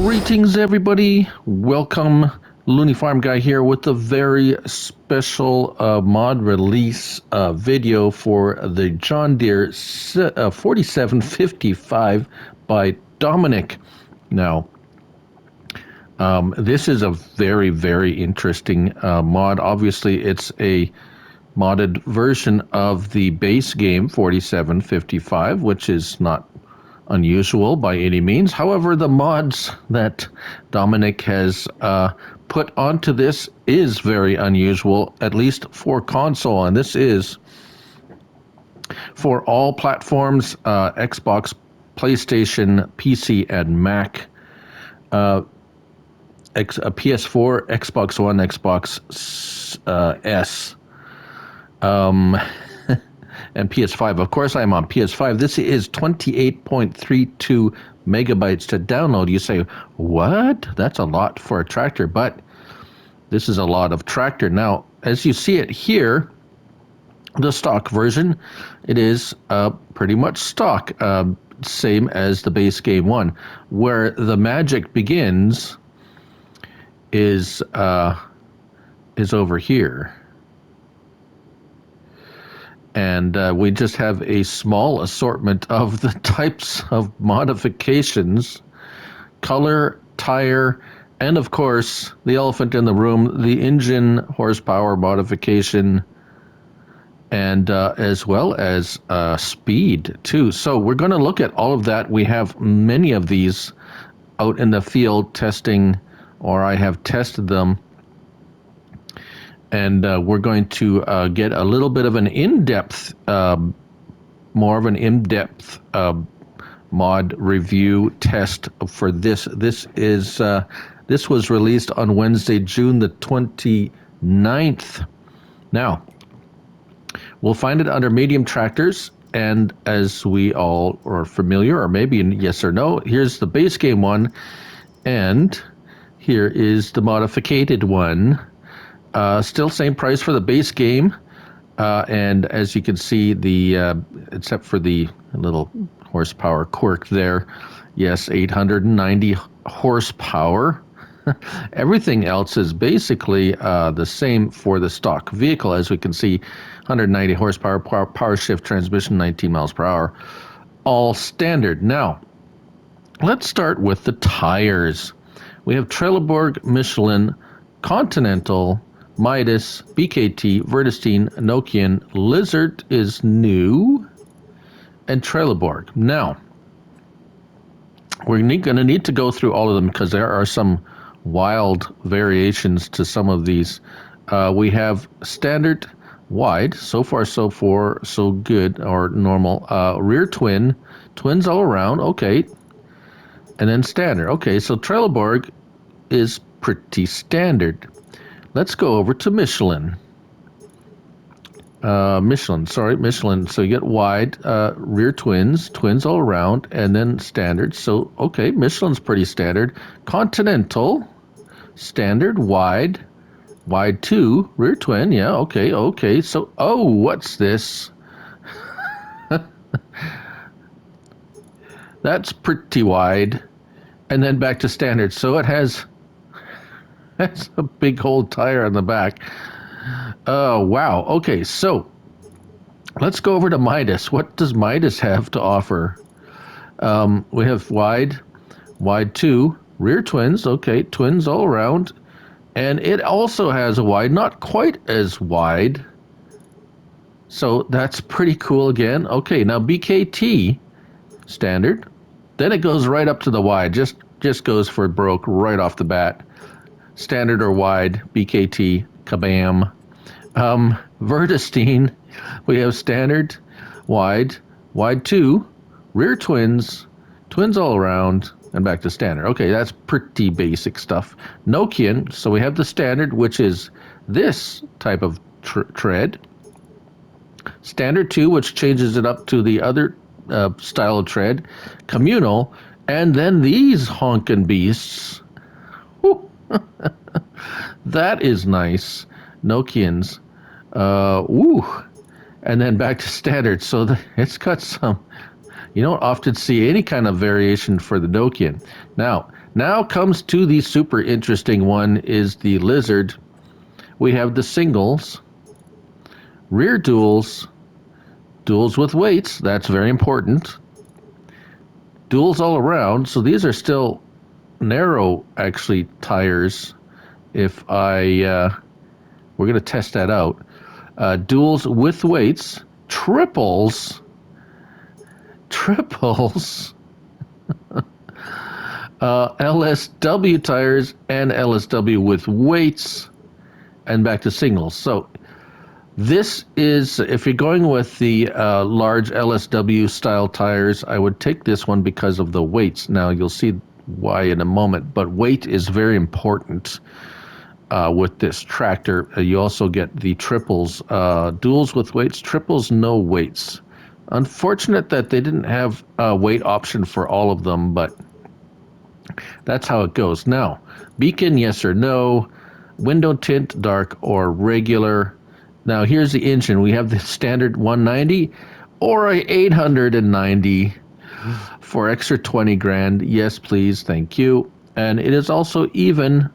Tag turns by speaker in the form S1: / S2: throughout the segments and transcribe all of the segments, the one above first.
S1: Greetings, everybody. Welcome. Looney Farm Guy here with a very special mod release video for the John Deere 4755 by Dominick. Now, this is a very, very interesting mod. Obviously, it's a modded version of the base game 4755, which is not unusual by any means. However, the mods that Dominick has put onto this is very unusual, at least for console, and this is for all platforms, Xbox, PlayStation, PC, and Mac, PS4, Xbox One, Xbox S, and PS5. Of course, I'm on PS5. This is 28.32 megabytes to download. You say, what? That's a lot for a tractor, but this is a lot of tractor. Now, as you see it here, the stock version, it is pretty much stock, same as the base game one. Where the magic begins is over here. And we just have a small assortment of the types of modifications, color, tire, and of course, the elephant in the room, the engine horsepower modification, and as well as speed too. So we're going to look at all of that. We have many of these out in the field testing, or I have tested them. And we're going to get a little bit of an in-depth, more of an in-depth mod review test for this. This was released on Wednesday, June the 29th. Now, we'll find it under medium tractors, and as we all are familiar, or maybe yes or no, here's the base game one, and here is the modificated one. Still same price for the base game, and as you can see, the except for the little horsepower quirk there, yes, 890 horsepower. Everything else is basically the same for the stock vehicle. As we can see, 190 horsepower, power shift transmission, 19 miles per hour, all standard. Now, let's start with the tires. We have Trelleborg, Michelin, Continental, Midas, BKT, Vredestein, Nokian, Lizard is new, and Trelleborg. Now, we're going to need to go through all of them because there are some wild variations to some of these. We have standard, wide, so far so good, or normal, rear twin, twins all around, okay, and then standard. Okay, so Trelleborg is pretty standard. Let's go over to Michelin. Michelin. So you get wide, rear twins all around, and then standard. So, okay, Michelin's pretty standard. Continental, standard, wide 2, rear twin, yeah, okay. So, oh, what's this? That's pretty wide. And then back to standard. So it has... That's a big old tire on the back. Oh, wow. Okay, so let's go over to Midas. What does Midas have to offer? We have wide 2, rear twins. Okay, twins all around. And it also has a wide, not quite as wide. So that's pretty cool again. Okay, now BKT, standard. Then it goes right up to the wide. Just goes for broke right off the bat. Standard or wide, BKT, kabam. Vredestein, we have standard, wide 2, rear twins all around, and back to standard. Okay, that's pretty basic stuff. Nokian, so we have the standard, which is this type of tread. Standard 2, which changes it up to the other style of tread. Communal, and then these honkin' beasts. Whew. That is nice. Nokians. And then back to standard. So it's got some, you don't often see any kind of variation for the Nokian. Now, Now comes to the super interesting one is the Lizard. We have the singles, rear duals, duals with weights, that's very important, duals all around, so these are still narrow actually tires. If we're going to test that out. Duals with weights, triples, LSW tires and LSW with weights, and back to singles. So this is, if you're going with the large LSW style tires, I would take this one because of the weights. Now you'll see why in a moment, but weight is very important with this tractor. You also get the triples, duals with weights, triples no weights. Unfortunate that they didn't have a weight option for all of them, but that's how it goes. Now, beacon, yes or no, window tint, dark or regular. Now here's the engine. We have the standard 190 or a 890 for extra 20 grand. Yes, please, thank you. And it is also even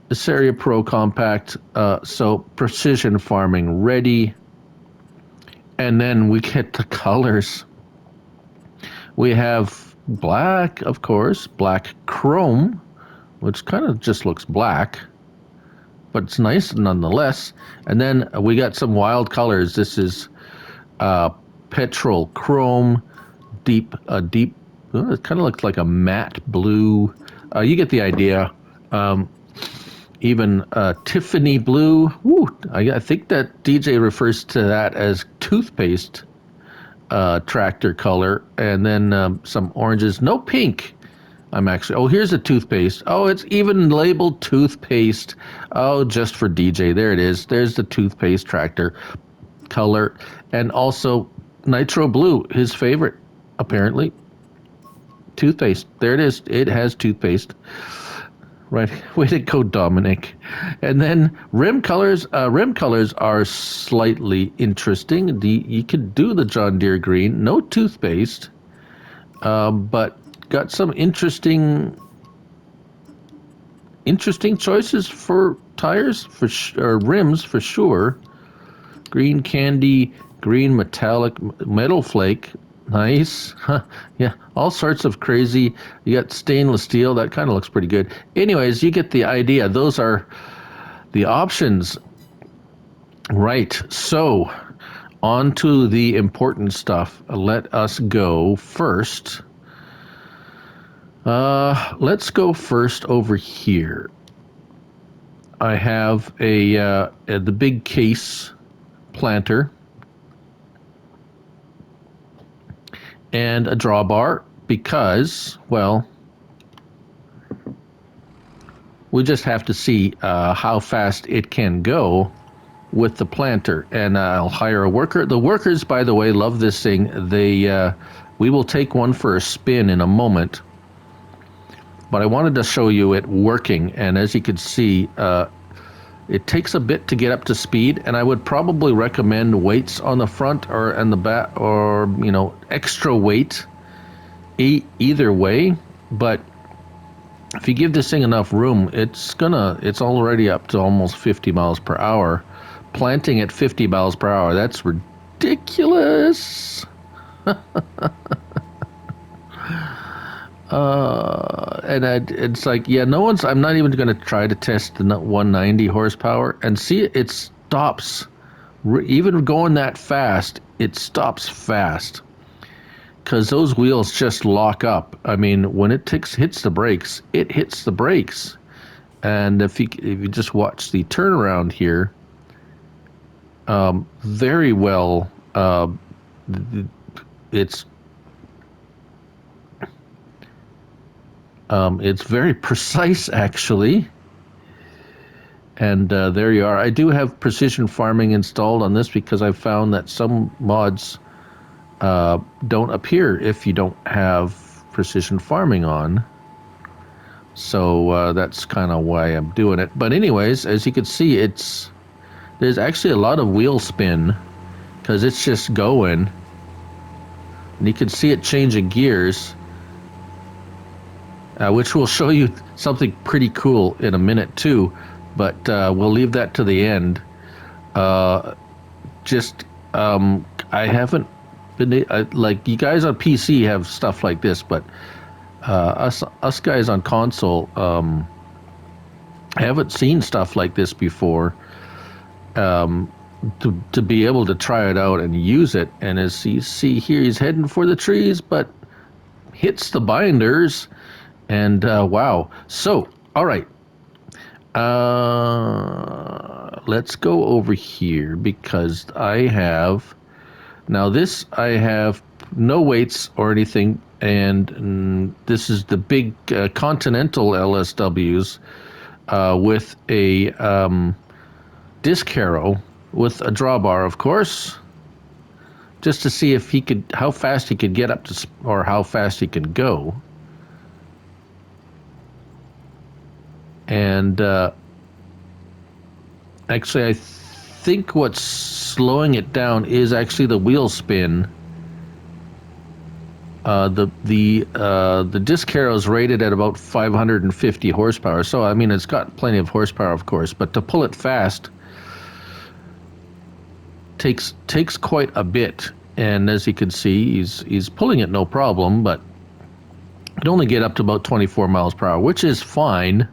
S1: the Seria Pro Compact, so precision farming ready. And then we get the colors. We have black, of course, black chrome, which kind of just looks black, but it's nice nonetheless. And then we got some wild colors. This is petrol chrome, deep, it kind of looks like a matte blue. You get the idea. Even Tiffany blue. Woo, I think that DJ refers to that as toothpaste tractor color. And then some oranges. No pink. Oh, here's a toothpaste. Oh, it's even labeled toothpaste. Oh, just for DJ. There it is. There's the toothpaste tractor color. And also nitro blue, his favorite, apparently. Toothpaste. There it is. It has toothpaste. Right, way to go, Dominick. And then rim colors. Rim colors are slightly interesting. You could do the John Deere green, no toothpaste, but got some interesting choices for tires or rims for sure. Green candy, green metallic, metal flake. Nice. Huh. Yeah, all sorts of crazy. You got stainless steel. That kind of looks pretty good. Anyways, you get the idea. Those are the options. Right. So, on to the important stuff. Let us go first. Let's go first over here. I have the big case planter. And a drawbar because, well, we just have to see how fast it can go with the planter. And I'll hire a worker. The workers, by the way, love this thing. We will take one for a spin in a moment. But I wanted to show you it working. And as you can see, it takes a bit to get up to speed, and I would probably recommend weights on the front or and the back, or extra weight either way. But if you give this thing enough room, it's already up to almost 50 miles per hour. Planting at 50 miles per hour, that's ridiculous. It's like, yeah, I'm not even going to try to test the 190 horsepower and see it stops. Even going that fast, it stops fast because those wheels just lock up. I mean, when it hits the brakes, it hits the brakes. And if you just watch the turnaround here, very well, it's very precise, actually. And there you are. I do have precision farming installed on this because I've found that some mods don't appear if you don't have precision farming on. So that's kind of why I'm doing it. But anyways, as you can see, there's actually a lot of wheel spin because it's just going. And you can see it changing gears. which will show you something pretty cool in a minute too, but we'll leave that to the end. Just I haven't been like you guys on PC have stuff like this, but us guys on console haven't seen stuff like this before. To be able to try it out and use it, and as you see here, he's heading for the trees, but hits the binders, and wow. So, all right, let's go over here because I have no weights or anything, and this is the big Continental LSWs with a disc harrow with a drawbar, of course, just to see if how fast he could get up to, or how fast he could go. And actually, I think what's slowing it down is actually the wheel spin. The disc harrow is rated at about 550 horsepower, so I mean it's got plenty of horsepower, of course, but to pull it fast takes quite a bit. And as you can see, he's pulling it no problem, but it only get up to about 24 miles per hour, which is fine.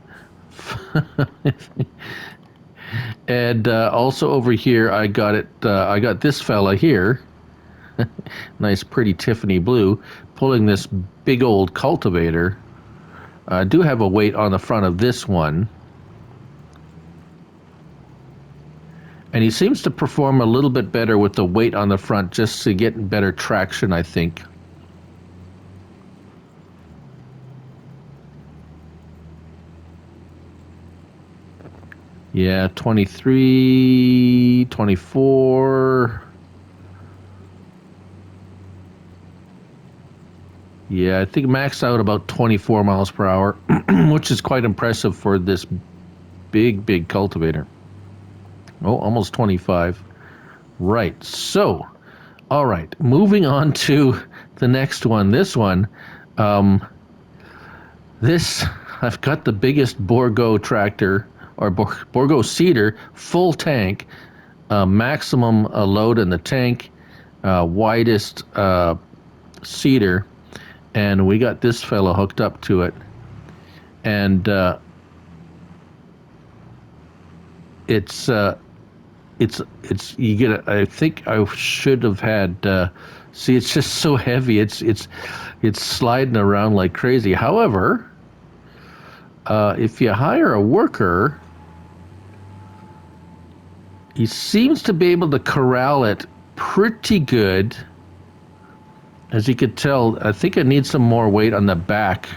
S1: And also over here, I got this fella here, nice pretty Tiffany blue, pulling this big old cultivator. I do have a weight on the front of this one, and he seems to perform a little bit better with the weight on the front, just to get better traction, I think. Yeah, 23, 24. Yeah, I think maxed out about 24 miles per hour, which is quite impressive for this big cultivator. Oh, almost 25. Right, so, all right, moving on to the next one. This one, I've got the biggest Borgo tractor, or Borgo seeder, full tank, maximum load in the tank, widest seeder, and we got this fellow hooked up to it, and it's you get I think I should have had see, it's just so heavy, it's sliding around like crazy. However, if you hire a worker, he seems to be able to corral it pretty good. As you could tell, I think it needs some more weight on the back.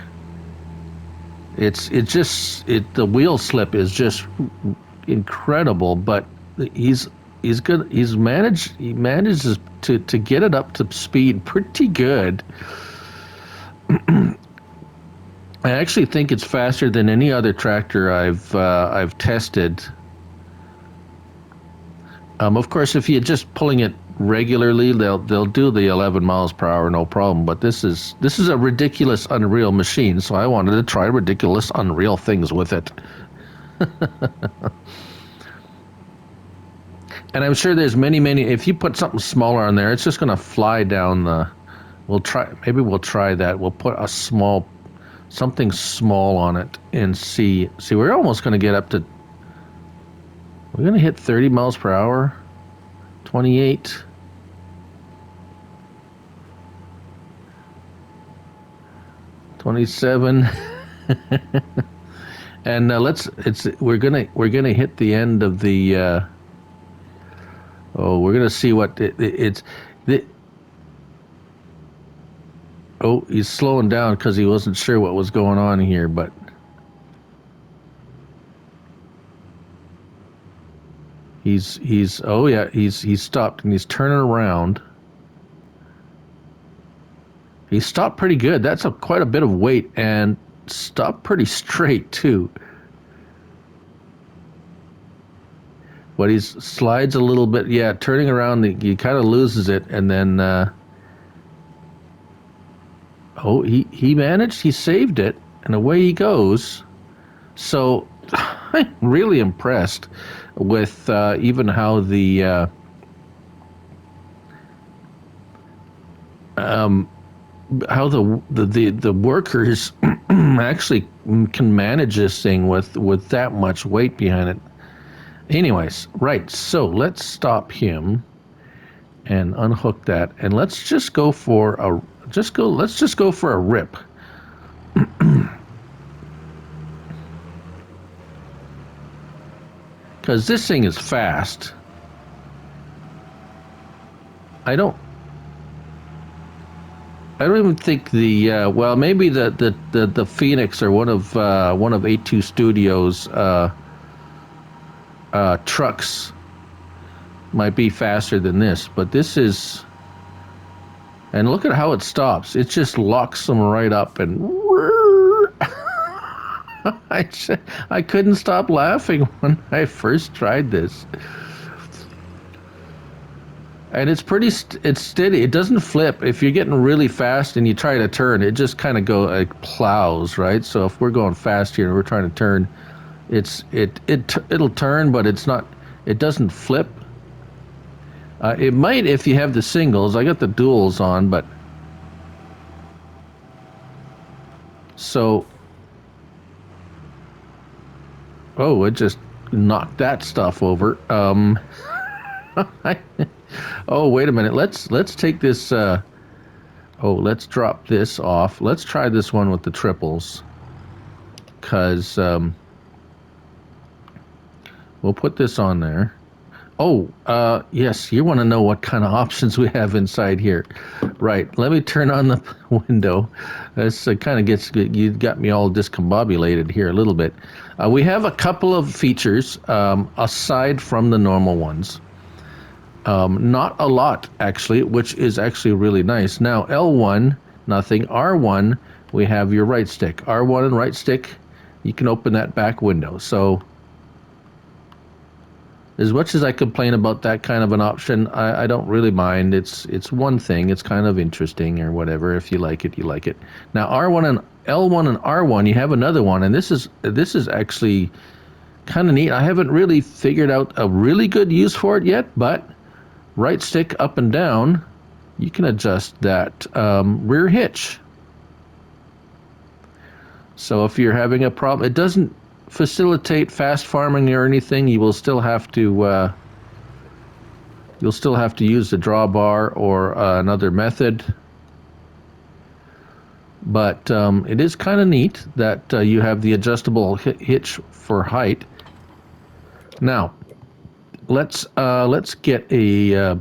S1: The wheel slip is just incredible, but he manages to get it up to speed pretty good. I actually think it's faster than any other tractor I've tested. Of course, if you're just pulling it regularly, they'll do the 11 miles per hour no problem. But this is a ridiculous, unreal machine, so I wanted to try ridiculous, unreal things with it. And I'm sure there's many. If you put something smaller on there, it's just going to fly down the. Maybe we'll try that. We'll put something small on it and see. We're almost going to get up to. We're going to hit 30 miles per hour, 28. $27. And we're gonna hit the end of the. We're gonna see what he's slowing down because he wasn't sure what was going on here, but. He's stopped and he's turning around. He stopped pretty good. That's quite a bit of weight, and stopped pretty straight too. But he slides a little bit. Yeah, turning around, he kind of loses it, and then he managed. He saved it. and away he goes. So I'm really impressed with even how the workers actually can manage this thing with that much weight behind it. Anyways, right. So let's stop him and unhook that, and let's just go for a let's just go for a rip. Because this thing is fast. I don't even think the well, maybe the Phoenix or one of A2 Studios trucks might be faster than this, but this is. And look at how it stops. It just locks them right up, and I couldn't stop laughing when I first tried this. And it's it's steady. It doesn't flip. If you're getting really fast and you try to turn, it just kind of plows, right? So if we're going fast here and we're trying to turn, it'll turn, but it's not. It doesn't flip. It might if you have the singles. I got the duals on, but so. Oh, it just knocked that stuff over. Oh, wait a minute. Let's take this. Let's drop this off. Let's try this one with the triples, cause we'll put this on there. Oh, yes. You want to know what kind of options we have inside here, right? Let me turn on the window. This kind of you got me all discombobulated here a little bit. We have a couple of features aside from the normal ones. Not a lot, actually, which is actually really nice. Now, L1, nothing. R1, we have your right stick. R1 and right stick, you can open that back window. So, as much as I complain about that kind of an option, I don't really mind. It's one thing. It's kind of interesting or whatever. If you like it, you like it. Now, R1 and L1 and R1, you have another one, and this is actually kind of neat. I haven't really figured out a really good use for it yet, but right stick up and down, you can adjust that rear hitch. So if you're having a problem, it doesn't facilitate fast farming or anything. You will still have to use the drawbar or another method. But it is kind of neat that you have the adjustable hitch for height. Now, let's get a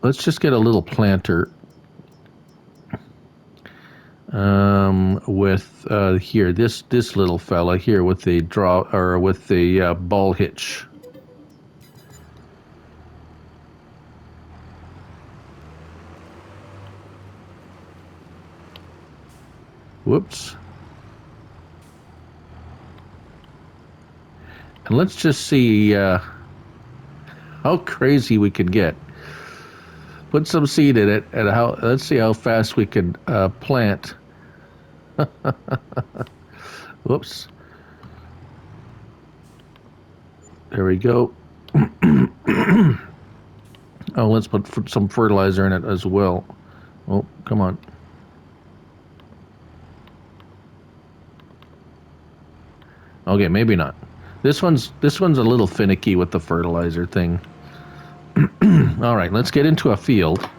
S1: let's just get a little planter with here this little fella here with the ball hitch. Whoops. And let's just see how crazy we could get. Put some seed in it, and let's see how fast we can plant. Whoops. There we go. Oh, let's put some fertilizer in it as well. Oh, come on. Okay, maybe not. This one's a little finicky with the fertilizer thing. All right, let's get into a field.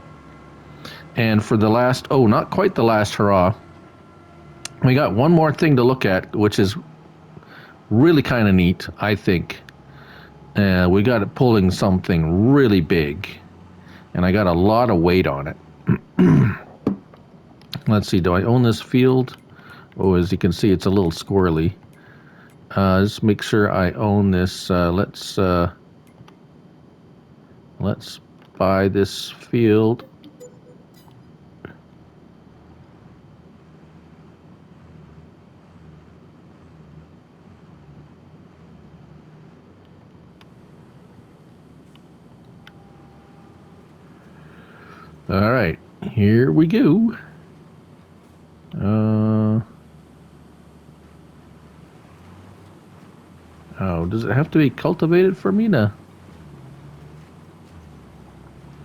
S1: And for the last, not quite the last hurrah, we got one more thing to look at, which is really kind of neat, I think. We got it pulling something really big, and I got a lot of weight on it. Let's see, do I own this field? Oh, as you can see, it's a little squirrely. Let's make sure I own this. Let's buy this field. All right, here we go. Does it have to be cultivated for me to?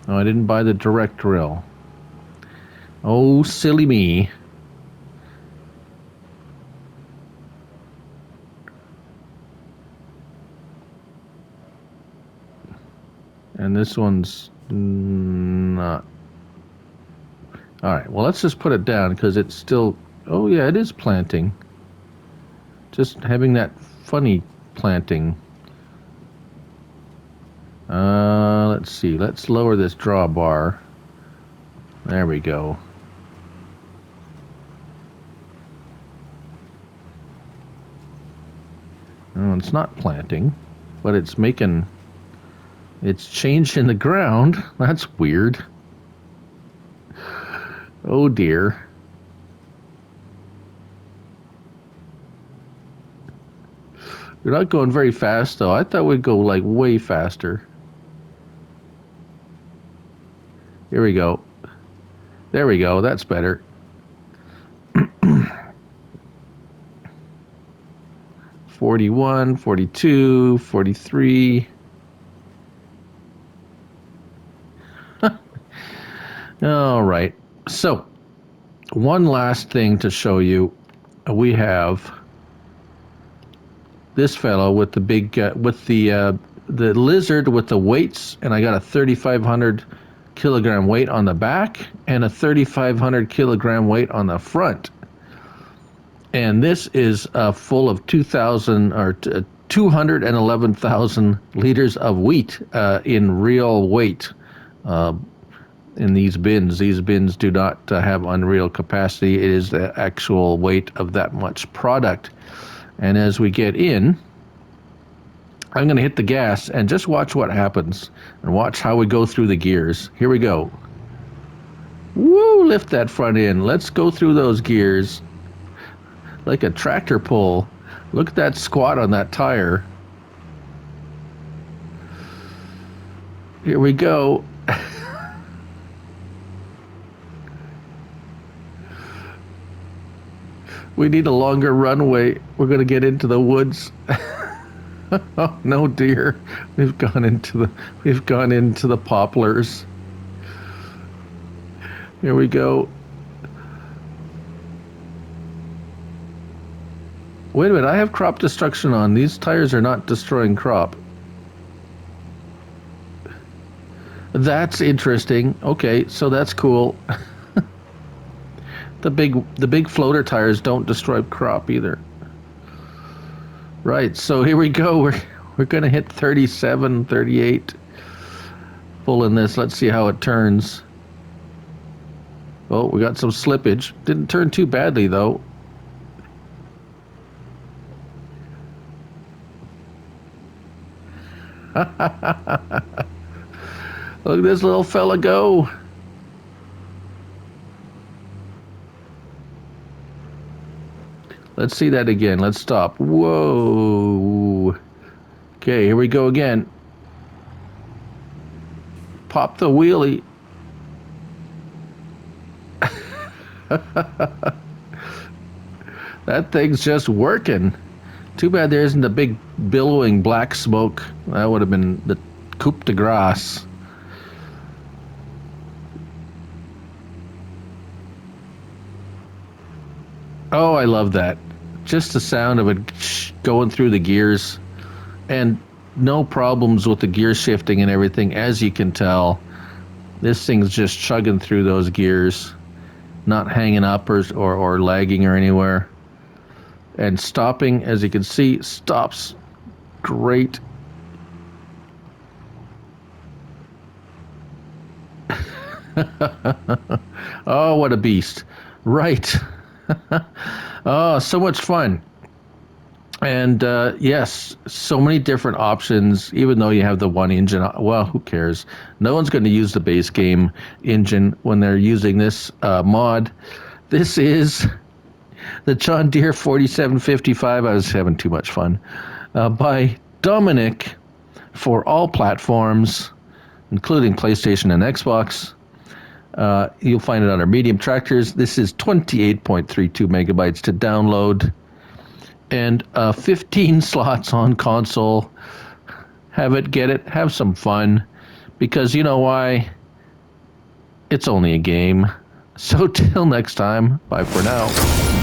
S1: Oh, I didn't buy the direct drill. Oh, silly me. And this one's not. All right, well, let's just put it down because it's still... Oh, yeah, it is planting. Just having that funny planting. Let's see. Let's lower this drawbar. There we go. Oh, it's not planting, but it's making... It's changing the ground. That's weird. Oh, dear. We're not going very fast, though. I thought we'd go, like, way faster. Here we go. There we go. That's better. 41, 42, 43. All right. So, one last thing to show you. We have this fellow with the big, the lizard with the weights, and I got a 3,500 kilogram weight on the back and a 3,500 kilogram weight on the front. And this is full of 211,000 liters of wheat in real weight in these bins. These bins do not have unreal capacity. It is the actual weight of that much product. And as we get in, I'm going to hit the gas and just watch what happens and watch how we go through the gears. Here we go. Woo, lift that front end. Let's go through those gears like a tractor pull. Look at that squat on that tire. Here we go. We need a longer runway. We're going to get into the woods. Oh no, dear. We've gone into the poplars. Here we go. Wait a minute, I have crop destruction on. These tires are not destroying crop. That's interesting. Okay, so that's cool. The big floater tires don't destroy crop either. Right, so here we go. We're going to hit 37, 38. Pulling this. Let's see how it turns. Oh, we got some slippage. Didn't turn too badly, though. Look at this little fella go. Let's see that again. Let's stop. Whoa. Okay, here we go again. Pop the wheelie. That thing's just working. Too bad there isn't a big billowing black smoke. That would have been the coup de grace. Oh, I love that. Just the sound of it going through the gears. And no problems with the gear shifting and everything, as you can tell. This thing's just chugging through those gears. Not hanging up or lagging or anywhere. And stopping, as you can see, stops great. Oh, what a beast. Right. Oh, so much fun. And yes, so many different options, even though you have the one engine. Well, who cares? No one's going to use the base game engine when they're using this mod. This is the John Deere 4755. I was having too much fun. By Dominick for all platforms, including PlayStation and Xbox. You'll find it on our medium tractors. This is 28.32 megabytes to download. and 15 slots on console. Have it, get it, have some fun, because you know why? It's only a game. So till next time, bye for now.